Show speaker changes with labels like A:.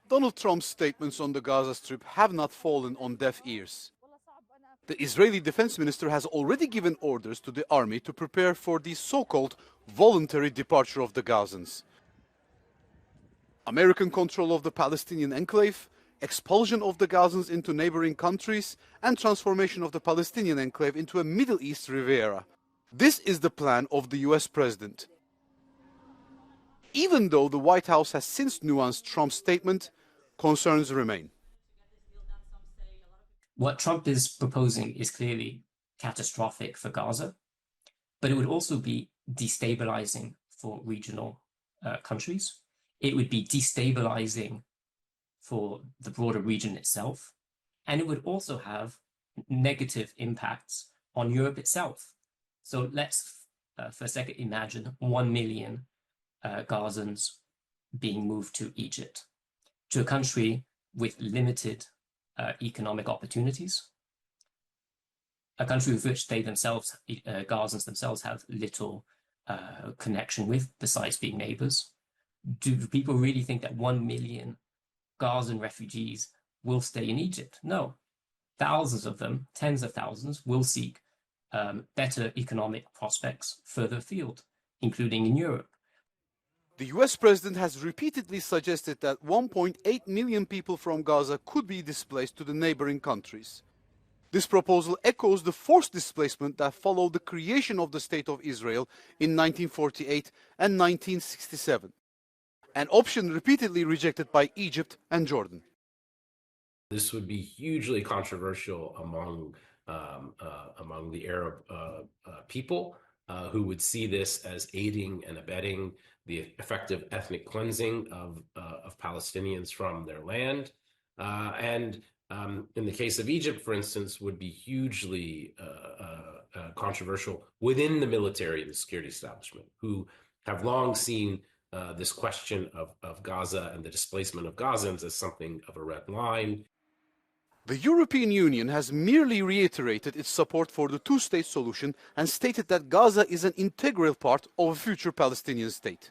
A: Donald Trump's statements on the Gaza Strip have not fallen on deaf ears. The Israeli defense minister has already given orders to the army to prepare for the so-called voluntary departure of the Gazans. American control of the Palestinian enclave, expulsion of the Gazans into neighboring countries, and transformation of the Palestinian enclave into a Middle East Riviera. This is the plan of the US president. Even though the White House has since nuanced Trump's statement, concerns remain.
B: What Trump is proposing is clearly catastrophic for Gaza, but it would also be destabilizing for regional countries. It would be destabilizing for the broader region itself, and it would also have negative impacts on Europe itself. So let's for a second imagine 1 million Gazans being moved to Egypt, to a country with limited economic opportunities, a country with which they themselves, Gazans themselves, have little connection with, besides being neighbors. Do people really think that 1 million Gazan refugees will stay in Egypt? No. Thousands of them, tens of thousands, will seek better economic prospects further afield, including in Europe.
A: The US president has repeatedly suggested that 1.8 million people from Gaza could be displaced to the neighboring countries. This proposal echoes the forced displacement that followed the creation of the State of Israel in 1948 and 1967, an option repeatedly rejected by Egypt and Jordan.
C: This would be hugely controversial among the Arab people who would see this as aiding and abetting the effective ethnic cleansing of Palestinians from their land. And in the case of Egypt, for instance, would be hugely controversial within the military and the security establishment, who have long seen this question of Gaza and the displacement of Gazans as something of a red line.
A: The European Union has merely reiterated its support for the two-state solution and stated that Gaza is an integral part of a future Palestinian state.